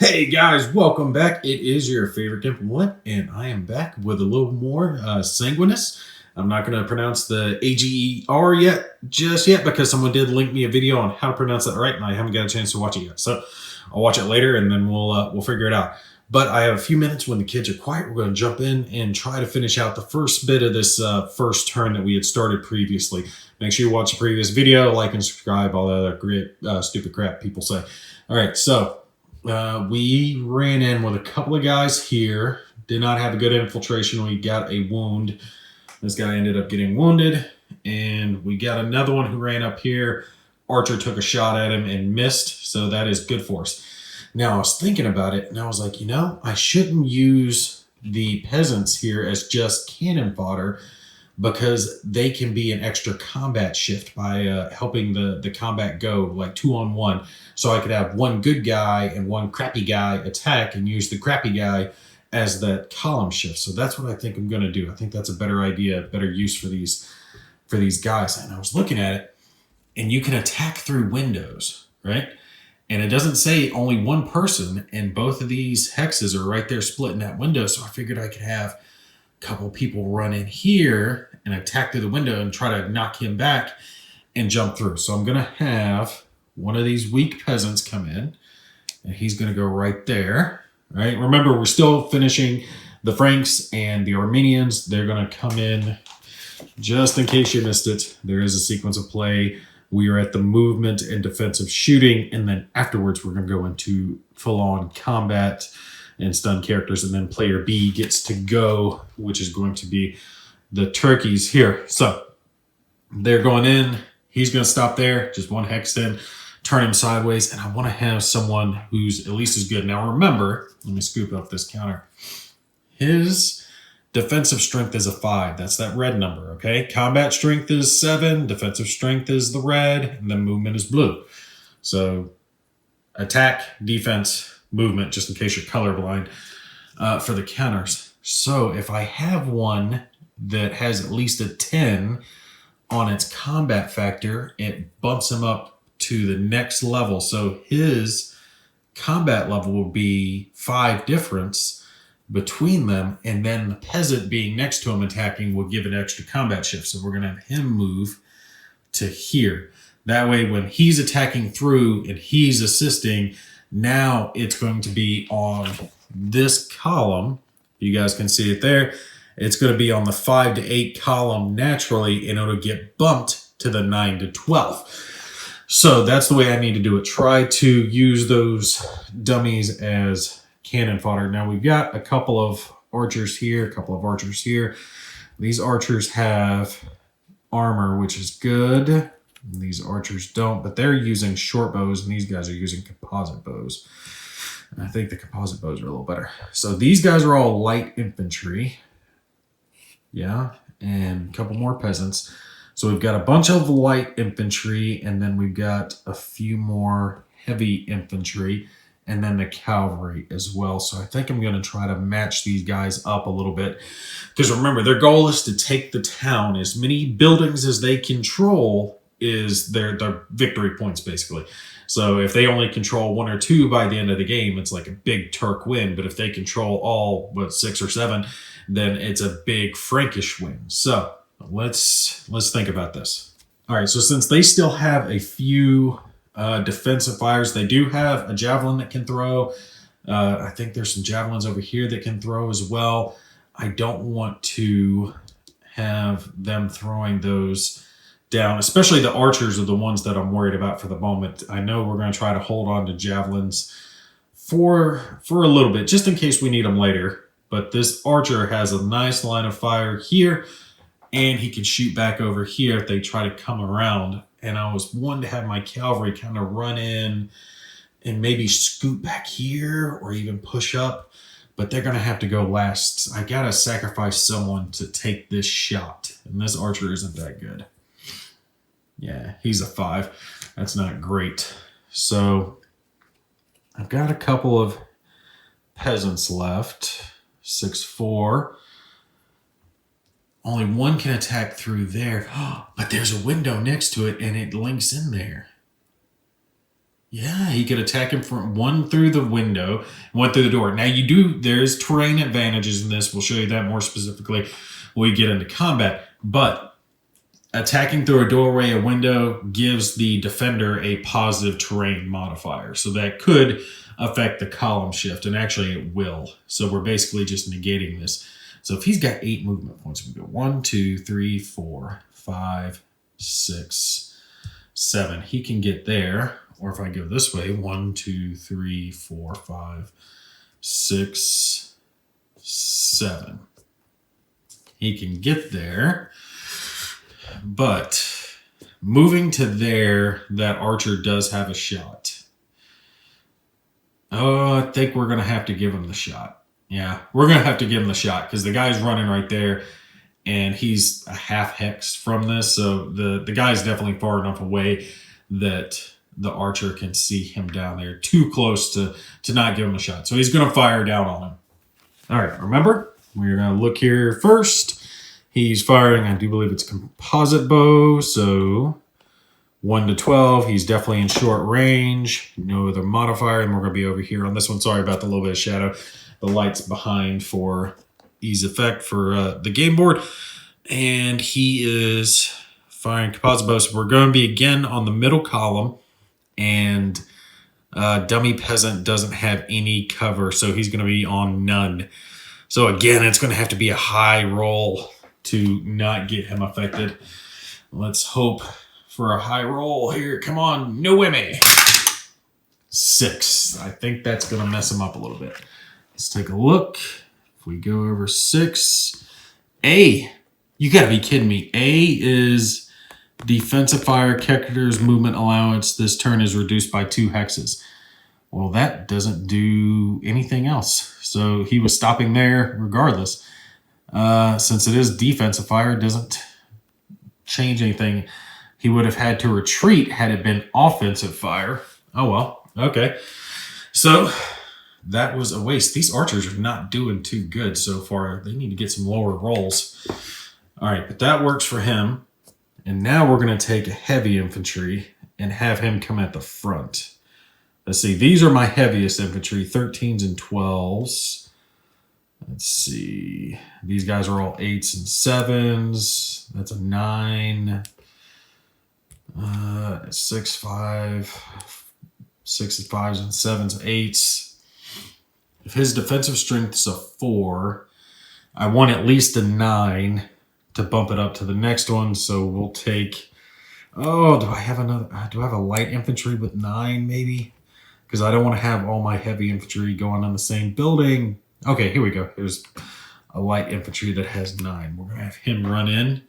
Hey guys, welcome back. It is your favorite Gimp, and I am back with a little more Sanguinis. I'm not going to pronounce the Ager just yet because someone did link me a video on how to pronounce that right, and I haven't got a chance to watch it yet. So I'll watch it later, and then we'll figure it out. But I have a few minutes when the kids are quiet. We're going to jump in and try to finish out the first bit of this first turn that we had started previously. Make sure you watch the previous video, like and subscribe, all that other great stupid crap people say. All right, so we ran in with a couple of guys here. Did not have a good infiltration. We got a wound. This guy ended up getting wounded. And we got another one who ran up here. Archer took a shot at him and missed. So that is good for us. Now, I was thinking about it, and I was like, you know, I shouldn't use the peasants here as just cannon fodder because they can be an extra combat shift by helping the combat go like 2-on-1. So I could have one good guy and one crappy guy attack and use the crappy guy as that column shift. So that's what I think I'm going to do. I think that's a better idea, better use for these guys. And I was looking at it, and you can attack through windows, right? And it doesn't say only one person, and both of these hexes are right there split in that window. So I figured I could have a couple people run in here and attack through the window and try to knock him back and jump through. So I'm going to have one of these weak peasants come in, and he's going to go right there. Right? Remember, we're still finishing the Franks and the Armenians. They're going to come in just in case you missed it. There is a sequence of play. We are at the movement and defensive shooting, and then afterwards we're going to go into full-on combat and stun characters, and then player B gets to go, which is going to be the turkeys here. So they're going in. He's going to stop there, just one hex in, turn him sideways, and I want to have someone who's at least as good. Now remember, let me scoop up this counter. His defensive strength is a 5. That's that red number, okay? Combat strength is 7. Defensive strength is the red. And then movement is blue. So attack, defense, movement, just in case you're colorblind, for the counters. So if I have one that has at least a 10 on its combat factor, it bumps him up to the next level. So his combat level will be 5 difference between them, and then the peasant being next to him attacking will give an extra combat shift. So we're going to have him move to here. That way, when he's attacking through and he's assisting, now it's going to be on this column. You guys can see it there. It's going to be on the 5 to 8 column naturally, and it'll get bumped to the 9 to 12. So that's the way I need to do it. Try to use those dummies as cannon fodder. Now we've got a couple of archers here, a couple of archers here. These archers have armor, which is good. These archers don't, but they're using short bows, and these guys are using composite bows. And I think the composite bows are a little better. So these guys are all light infantry. Yeah, and a couple more peasants. So we've got a bunch of light infantry, and then we've got a few more heavy infantry, and then the cavalry as well. So I think I'm going to try to match these guys up a little bit. Because remember, their goal is to take the town. As many buildings as they control is their victory points, basically. So if they only control 1 or 2 by the end of the game, it's like a big Turk win. But if they control all, 6 or 7, then it's a big Frankish win. So let's think about this. All right, so since they still have a few defensive fires, they do have a javelin that can throw. I think there's some javelins over here that can throw as well. I don't want to have them throwing those down, especially the archers are the ones that I'm worried about for the moment. I know we're going to try to hold on to javelins for a little bit, just in case we need them later. But this archer has a nice line of fire here, and he can shoot back over here if they try to come around. And I was wanting to have my cavalry kind of run in and maybe scoot back here or even push up. But they're going to have to go last. I got to sacrifice someone to take this shot. And this archer isn't that good. Yeah, he's a 5. That's not great. So I've got a couple of peasants left. 6-4. Only one can attack through there. But there's a window next to it, and it links in there. Yeah, he could attack him from one through the window, one through the door. Now there's terrain advantages in this. We'll show you that more specifically when we get into combat. But attacking through a doorway, a window, gives the defender a positive terrain modifier. So that could affect the column shift, and actually it will. So we're basically just negating this. So if he's got 8 movement points, we go 1, 2, 3, 4, 5, 6, 7. He can get there. Or if I go this way, 1, 2, 3, 4, 5, 6, 7. He can get there. But moving to there, that archer does have a shot. Oh, I think we're going to have to give him the shot. Yeah, we're going to have to give him the shot because the guy's running right there. And he's a half hex from this. So the guy's definitely far enough away that the archer can see him down there too close to not give him a shot. So he's going to fire down on him. All right, remember, we're going to look here first. He's firing, I do believe it's composite bow. So 1 to 12, he's definitely in short range. No other modifier, and we're going to be over here on this one. Sorry about the little bit of shadow. The light's behind for ease effect for the game board. And he is firing composite bow. So we're going to be again on the middle column. And dummy peasant doesn't have any cover, so he's going to be on none. So again, it's going to have to be a high roll to not get him affected. Let's hope for a high roll here. Come on, no whammy. 6. I think that's going to mess him up a little bit. Let's take a look. If we go over 6, A. You got to be kidding me. A is defensive fire, character's movement allowance. This turn is reduced by 2 hexes. Well, that doesn't do anything else. So he was stopping there regardless. Since it is defensive fire, it doesn't change anything. He would have had to retreat had it been offensive fire. Oh, well. Okay. So that was a waste. These archers are not doing too good so far. They need to get some lower rolls. All right, but that works for him. And now we're going to take heavy infantry and have him come at the front. Let's see. These are my heaviest infantry, 13s and 12s. Let's see. These guys are all 8s and 7s. That's a 9. 6, 5. 6, 5s, and 7s, 8s. If his defensive strength is a 4, I want at least a 9 to bump it up to the next one. So we'll take, do I have a light infantry with 9 maybe? Because I don't want to have all my heavy infantry going on the same building. Okay, here we go. Here's a light infantry that has 9. We're going to have him run in.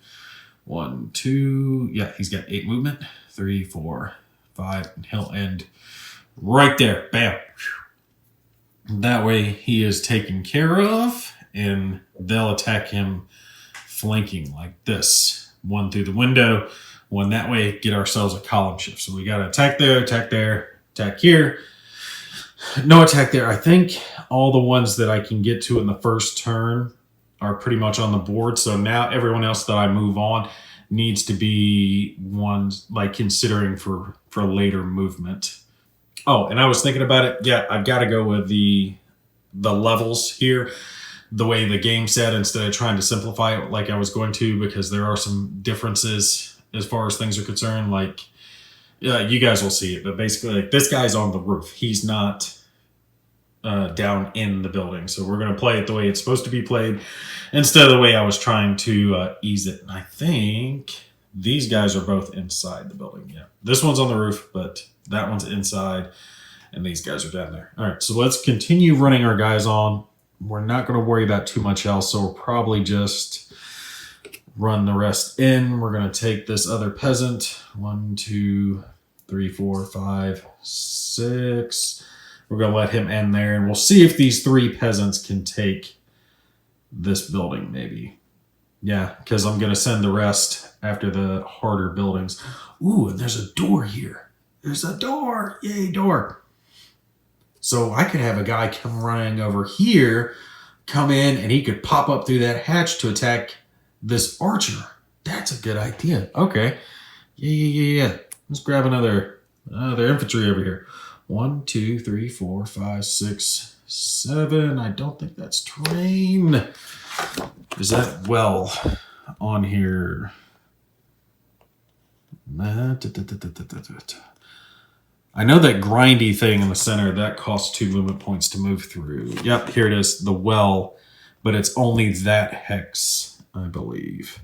1, 2, yeah, he's got 8 movement. 3, 4, 5, and he'll end right there. Bam. That way he is taken care of, and they'll attack him flanking like this. 1 through the window, 1 that way, get ourselves a column shift. So we got to attack there, attack here. No attack there. I think all the ones that I can get to in the first turn are pretty much on the board. So now everyone else that I move on needs to be ones like considering for later movement. Oh, and I was thinking about it. Yeah, I've got to go with the levels here. The way the game said, instead of trying to simplify it like I was going to, because there are some differences as far as things are concerned. Like, yeah, you guys will see it, but basically, like, this guy's on the roof. He's not down in the building. So we're going to play it the way it's supposed to be played instead of the way I was trying to ease it. And I think these guys are both inside the building. Yeah, this one's on the roof, but that one's inside, and these guys are down there. All right, so let's continue running our guys on. We're not going to worry about too much else, so we'll probably just run the rest in. We're going to take this other peasant. 1, 2, 3, 4, 5, 6. We're going to let him end there, and we'll see if these 3 peasants can take this building, maybe. Yeah, because I'm going to send the rest after the harder buildings. Ooh, and there's a door here. There's a door. Yay, door. So I could have a guy come running over here, come in, and he could pop up through that hatch to attack this archer. That's a good idea. Okay. Yeah. Let's grab another They're infantry over here. 1, 2, 3, 4, 5, 6, 7. I don't think that's terrain. Is that well on here? I know that grindy thing in the center, that costs 2 movement points to move through. Yep, here it is, the well, but it's only that hex, I believe.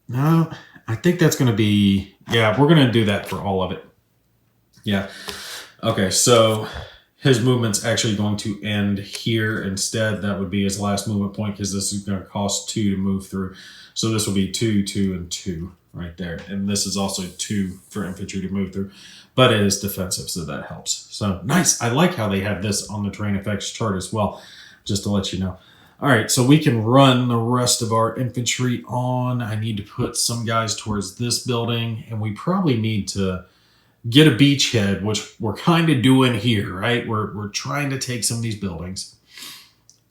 No, I think that's going to be, yeah, we're going to do that for all of it. Yeah. Okay, so his movement's actually going to end here instead. That would be his last movement point because this is going to cost 2 to move through. So this will be 2, 2, and 2 right there. And this is also 2 for infantry to move through. But it is defensive, so that helps. So nice. I like how they have this on the terrain effects chart as well, just to let you know. All right, so we can run the rest of our infantry on. I need to put some guys towards this building, and we probably need to get a beachhead, which we're kind of doing here, right? We're trying to take some of these buildings.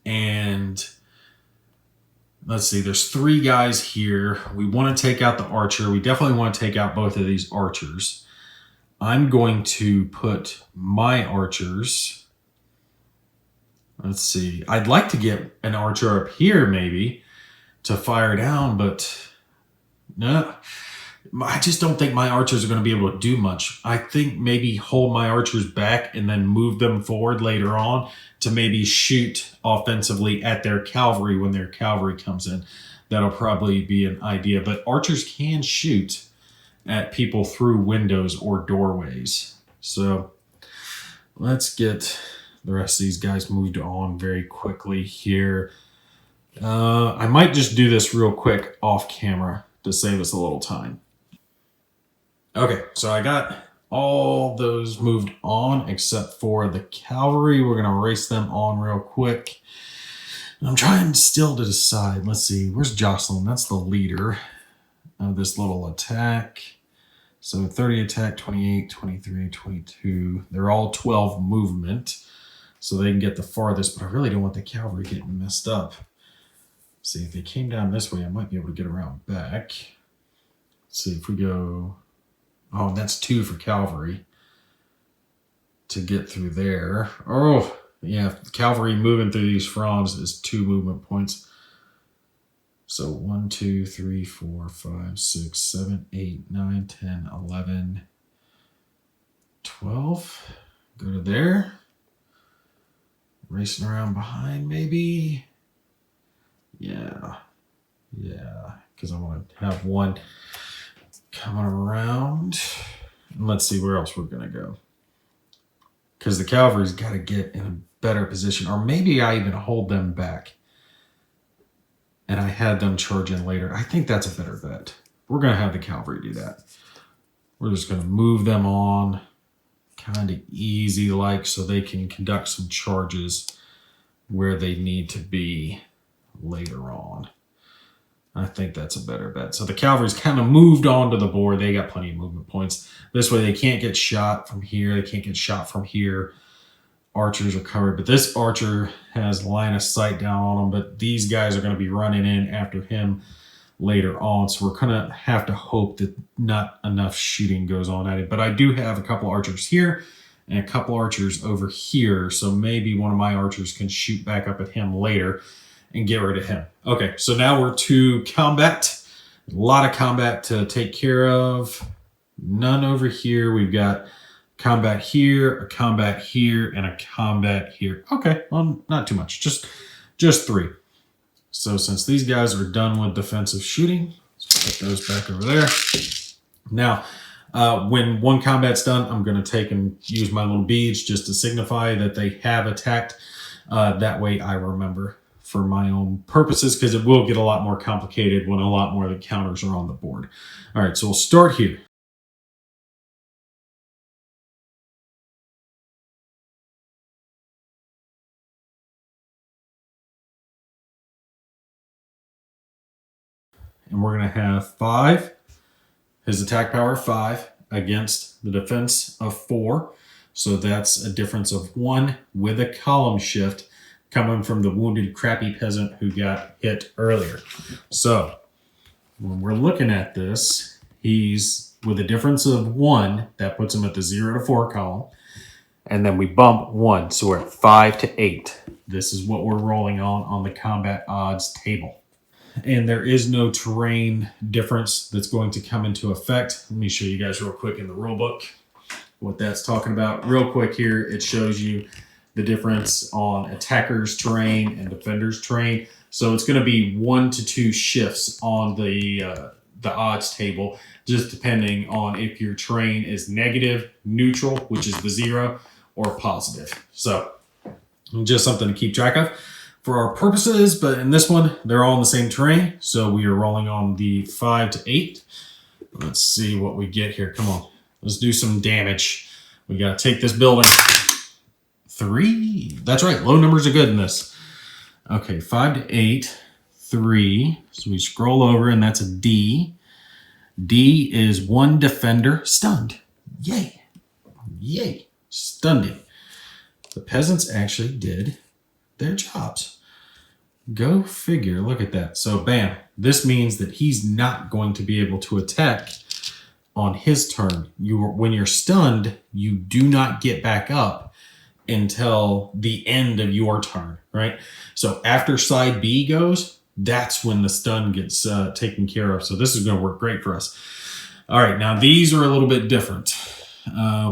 And let's see, there's 3 guys here. We want to take out the archer. We definitely want to take out both of these archers. I'm going to put my archers... Let's see. I'd like to get an archer up here maybe to fire down, but no. I just don't think my archers are going to be able to do much. I think maybe hold my archers back and then move them forward later on to maybe shoot offensively at their cavalry when their cavalry comes in. That'll probably be an idea. But archers can shoot at people through windows or doorways. So let's get the rest of these guys moved on very quickly here. I might just do this real quick off camera to save us a little time. Okay, so I got all those moved on except for the cavalry. We're going to race them on real quick. I'm trying still to decide. Let's see, where's Jocelyn? That's the leader of this little attack. So 30 attack, 28, 23, 22. They're all 12 movement. So they can get the farthest, but I really don't want the cavalry getting messed up. See, if they came down this way, I might be able to get around back. Let's see if we go... Oh, and that's 2 for cavalry to get through there. Oh, yeah, cavalry moving through these fronds is 2 movement points. So 1, 2, 3, 4, 5, 6, 7, 8, 9, 10, 11, 12. Go to there. Racing around behind, maybe. Yeah, because I want to have one coming around. And let's see where else we're going to go. Because the cavalry's got to get in a better position. Or maybe I even hold them back. And I had them charge in later. I think that's a better bet. We're going to have the cavalry do that. We're just going to move them on kind of easy like so they can conduct some charges where they need to be later on. I think that's a better bet. So the cavalry's kind of moved onto the board. They got plenty of movement points. This way they can't get shot from here. They can't get shot from here. Archers are covered, but this archer has line of sight down on him, but these guys are going to be running in after him later on, so we're going to have to hope that not enough shooting goes on at it. But I do have a couple archers here and a couple archers over here, so maybe one of my archers can shoot back up at him later and get rid of him. Okay, so now we're to combat. A lot of combat to take care of. None over here. We've got combat here, a combat here, and a combat here. Okay, well, not too much. Just 3. So since these guys are done with defensive shooting, let's put those back over there. Now, when one combat's done, I'm going to take and use my little beads just to signify that they have attacked. That way I remember for my own purposes, because it will get a lot more complicated when a lot more of the counters are on the board. All right, so we'll start here. And we're going to have 5, his attack power 5 against the defense of 4. So that's a difference of 1 with a column shift coming from the wounded crappy peasant who got hit earlier. So when we're looking at this, he's with a difference of 1, that puts them at the 0 to 4 column. And then we bump 1, so we're at 5 to 8. This is what we're rolling on the combat odds table. And there is no terrain difference that's going to come into effect. Let me show you guys real quick in the rule book what that's talking about. Real quick here, it shows you the difference on attackers' terrain and defenders' terrain. So it's going to be 1 to 2 shifts on the odds table, just depending on if your terrain is negative, neutral, which is the 0, or positive. So just something to keep track of for our purposes, but in this one, they're all in the same terrain. So we are rolling on the 5 to 8. Let's see what we get here. Come on, let's do some damage. We got to take this building. 3. That's right, low numbers are good in this. Okay, 5 to 8, 3. So we scroll over, and that's a D. D is 1 defender stunned. Yay. Yay. Stunned him. The peasants actually did their jobs. Go figure. Look at that. So bam. This means that he's not going to be able to attack on his turn. When you're stunned, you do not get back up until the end of your turn, right? So after side B goes, that's when the stun gets taken care of. So this is going to work great for us. All right, now these are a little bit different.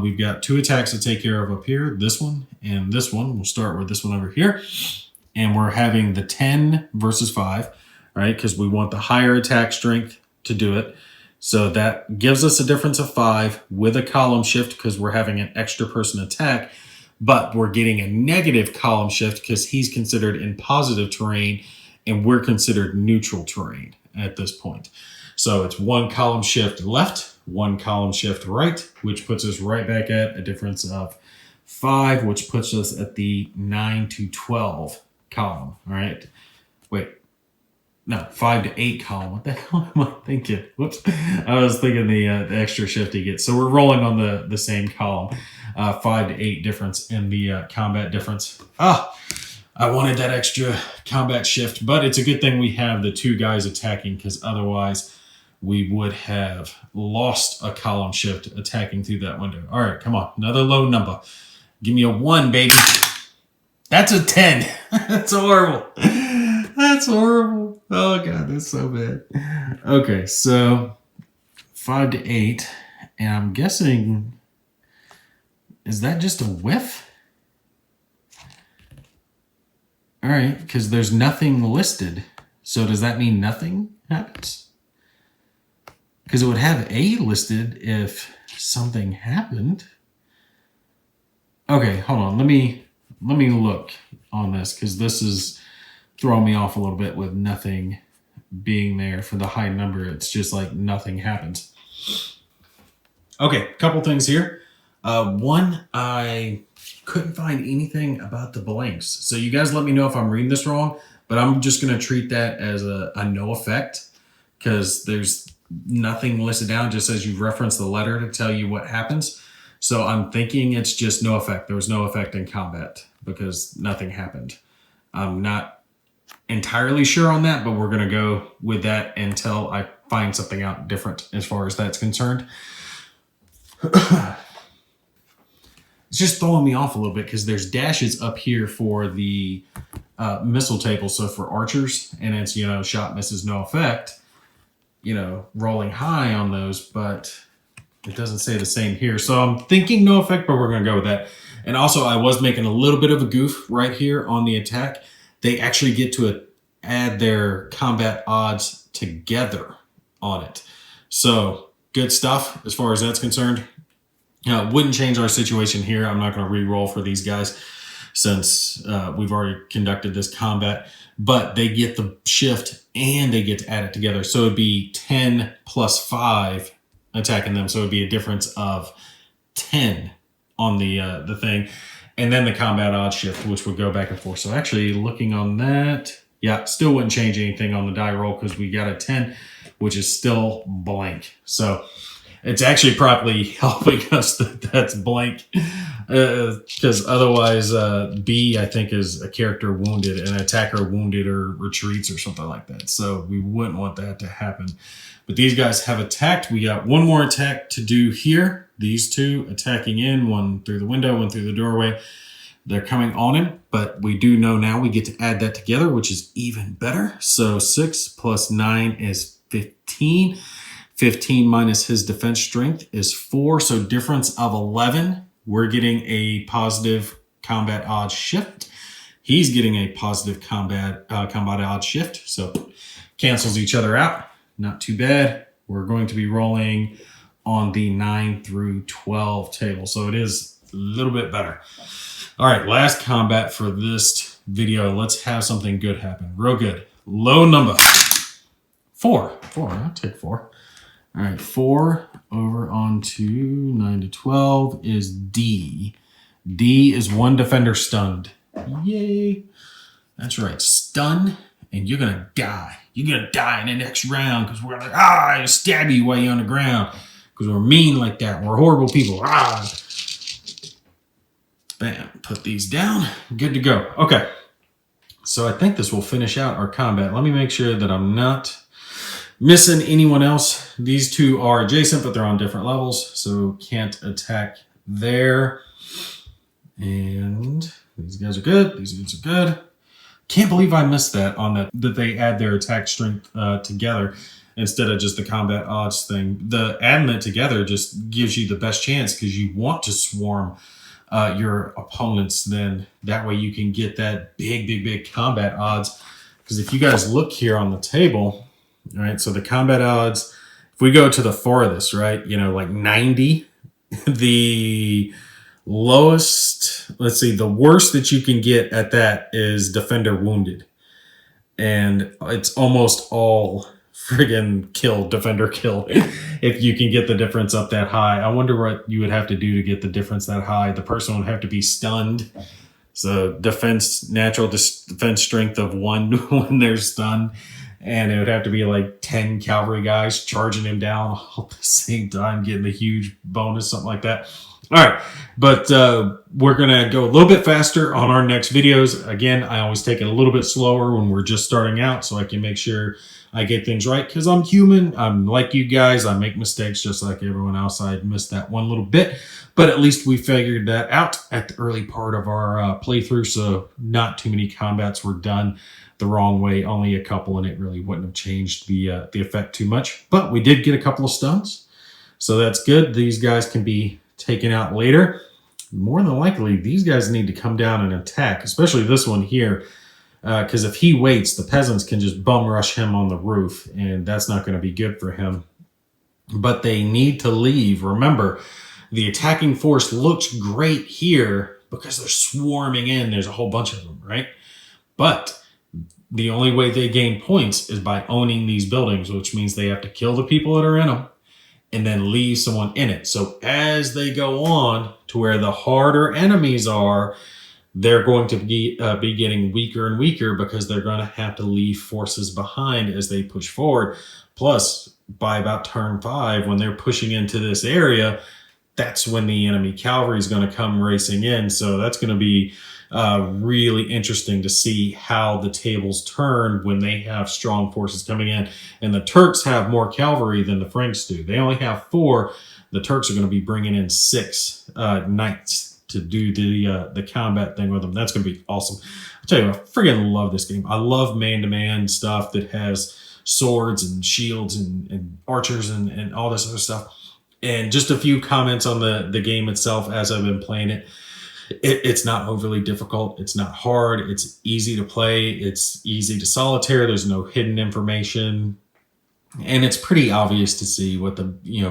We've got 2 attacks to take care of up here, this one and this one. We'll start with this one over here. And we're having the 10 versus 5, right? Because we want the higher attack strength to do it. So that gives us a difference of 5 with a column shift because we're having an extra person attack. But we're getting a negative column shift because he's considered in positive terrain and we're considered neutral terrain at this point. So it's 1 column shift left, 1 column shift right, which puts us right back at a difference of 5, which puts us at the 9 to 12 column. All right. Wait. No, 5 to 8 column. What the hell am I thinking? Whoops. I was thinking the extra shift he gets. So we're rolling on the same column. 5 to 8 difference in the combat difference. I wanted that extra combat shift, but it's a good thing we have the 2 guys attacking because otherwise we would have lost a column shift attacking through that window. All right, come on. Another low number. Give me a 1, baby. That's a 10. That's horrible. That's horrible. Oh, God, that's so bad. Okay, so 5 to 8. And I'm guessing, is that just a whiff? All right, because there's nothing listed. So does that mean nothing happens? Because it would have A listed if something happened. Okay, hold on. Let me look on this because this is throwing me off a little bit with nothing being there for the high number. It's just like nothing happens. Okay, couple things here. One, I couldn't find anything about the blanks. So you guys let me know if I'm reading this wrong, but I'm just going to treat that as a no effect because there's nothing listed down. It just says you've referenced the letter to tell you what happens. So I'm thinking it's just no effect. There was no effect in combat because nothing happened. I'm not entirely sure on that, but we're going to go with that until I find something out different as far as that's concerned. It's just throwing me off a little bit because there's dashes up here for the missile table. So for archers, and it's, shot misses, no effect, rolling high on those, but it doesn't say the same here. So I'm thinking no effect, but we're going to go with that. And also I was making a little bit of a goof right here on the attack. They actually get to add their combat odds together on it. So good stuff as far as that's concerned. Wouldn't change our situation here. I'm not going to re-roll for these guys since we've already conducted this combat, but they get the shift and they get to add it together. So it'd be 10 plus 5 attacking them. So it'd be a difference of 10 on the thing. And then the combat odds shift, which would go back and forth. So actually looking on that, yeah, still wouldn't change anything on the die roll because we got a 10, which is still blank. So It's actually probably helping us that that's blank, because otherwise B, I think, is a character wounded, an attacker wounded or retreats or something like that. So we wouldn't want that to happen. But these guys have attacked. We got one more attack to do here. These two attacking in, one through the window, one through the doorway. They're coming on him, but we do know now we get to add that together, which is even better. So 6 plus 9 is 15. 15 minus his defense strength is 4. So difference of 11. We're getting a positive combat odds shift. He's getting a positive combat odds shift. So cancels each other out. Not too bad. We're going to be rolling on the 9 through 12 table. So it is a little bit better. All right, last combat for this video. Let's have something good happen. Real good. Low number. 4. I'll take 4. All right, 4 over onto 9 to 12 is D. D is one defender stunned. Yay. That's right, stun, and you're going to die. You're going to die in the next round because we're going to stab you while you're on the ground because we're mean like that. We're horrible people. Bam, put these down. Good to go. Okay, so I think this will finish out our combat. Let me make sure that I'm not missing anyone else. These two are adjacent, but they're on different levels, so can't attack there. And these guys are good. These guys are good. Can't believe I missed that on that they add their attack strength together instead of just the combat odds thing. The adding it together just gives you the best chance because you want to swarm your opponents. Then that way you can get that big combat odds. Because if you guys look here on the table, all right, so the combat odds, if we go to the farthest, right, you know, like 90, the lowest, let's see, the worst that you can get at that is defender wounded. And it's almost all friggin' killed, defender killed, if you can get the difference up that high. I wonder what you would have to do to get the difference that high. The person would have to be stunned. So natural defense strength of 1 when they're stunned. And it would have to be like 10 cavalry guys charging him down all at the same time, getting a huge bonus, something like that. All right, but we're going to go a little bit faster on our next videos. Again, I always take it a little bit slower when we're just starting out so I can make sure I get things right because I'm human. I'm like you guys. I make mistakes just like everyone else. I missed that one little bit, but at least we figured that out at the early part of our playthrough, so not too many combats were done the wrong way, only a couple, and it really wouldn't have changed the effect too much. But we did get a couple of stuns, so that's good. These guys can be taken out later. More than likely, these guys need to come down and attack, especially this one here, because if he waits, the peasants can just bum rush him on the roof, and that's not going to be good for him. But they need to leave. Remember, the attacking force looks great here because they're swarming in. There's a whole bunch of them, right? But the only way they gain points is by owning these buildings, which means they have to kill the people that are in them and then leave someone in it. So as they go on to where the harder enemies are, they're going to be getting weaker and weaker because they're going to have to leave forces behind as they push forward. Plus, by about turn 5, when they're pushing into this area, that's when the enemy cavalry is going to come racing in. So that's going to be really interesting to see how the tables turn when they have strong forces coming in. And the Turks have more cavalry than the Franks do. They only have 4. The Turks are going to be bringing in 6 knights to do the combat thing with them. That's going to be awesome. I'll tell you, I friggin' love this game. I love man-to-man stuff that has swords and shields and archers and all this other stuff. And just a few comments on the game itself as I've been playing it. It's not overly difficult. It's not hard. It's easy to play. It's easy to solitaire. There's no hidden information. And it's pretty obvious to see what the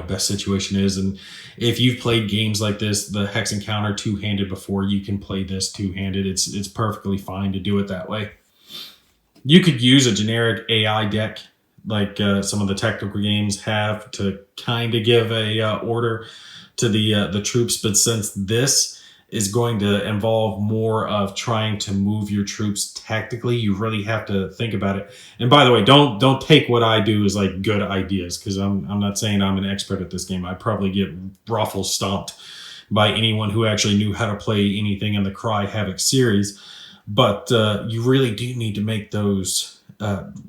best situation is. And if you've played games like this, the Hex Encounter two-handed before, you can play this two-handed. It's perfectly fine to do it that way. You could use a generic AI deck like some of the tactical games have to kind of give a order to the troops. But since this is going to involve more of trying to move your troops tactically. You really have to think about it. And by the way, don't take what I do as like good ideas, because I'm not saying I'm an expert at this game. I probably get ruffle stomped by anyone who actually knew how to play anything in the Cry Havoc series. But you really do need to make those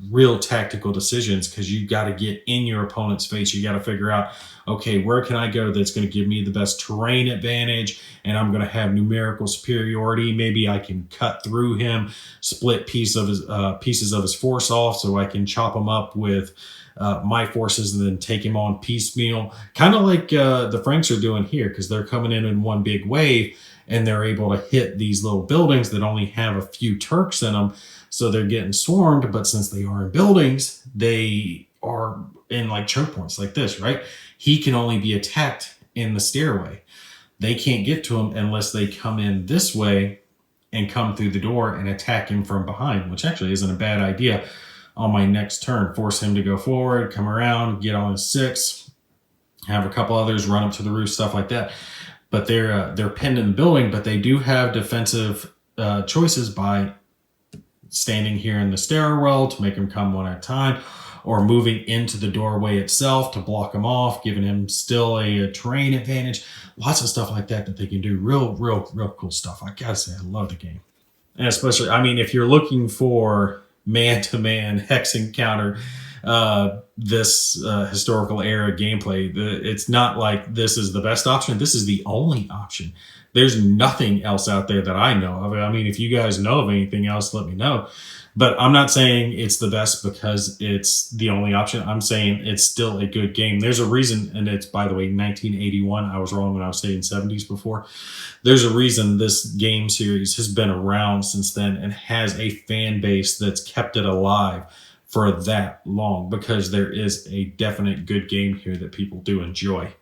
real tactical decisions, because you got to get in your opponent's face. You got to figure out, okay, where can I go that's going to give me the best terrain advantage, and I'm going to have numerical superiority. Maybe I can cut through him, split pieces of his force off, so I can chop him up with my forces and then take him on piecemeal, kind of like the Franks are doing here, because they're coming in one big wave, and they're able to hit these little buildings that only have a few Turks in them. So they're getting swarmed, but since they are in buildings, they are in like choke points like this, right? He can only be attacked in the stairway. They can't get to him unless they come in this way and come through the door and attack him from behind, which actually isn't a bad idea. On my next turn, force him to go forward, come around, get on his 6, have a couple others run up to the roof, stuff like that. But they're pinned in the building, but they do have defensive choices by standing here in the stairwell to make him come one at a time, or moving into the doorway itself to block him off, giving him still a terrain advantage. Lots of stuff like that they can do. Real cool stuff. I gotta say, I love the game. And especially, I mean, if you're looking for man-to-man hex encounter, this historical era gameplay, it's not like this is the best option. This is the only option. There's nothing else out there that I know of. I mean, if you guys know of anything else, let me know. But I'm not saying it's the best because it's the only option. I'm saying it's still a good game. There's a reason, and it's, by the way, 1981. I was wrong when I was saying 70s before. There's a reason this game series has been around since then and has a fan base that's kept it alive for that long, because there is a definite good game here that people do enjoy.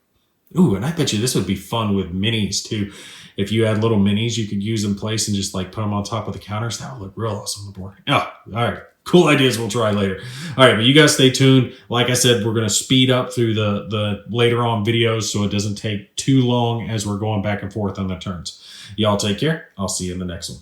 Ooh, and I bet you this would be fun with minis too. If you had little minis, you could use in place and just like put them on top of the counters. That would look real awesome on the board. Oh, all right. Cool ideas we'll try later. All right, but you guys stay tuned. Like I said, we're going to speed up through the later on videos so it doesn't take too long as we're going back and forth on the turns. Y'all take care. I'll see you in the next one.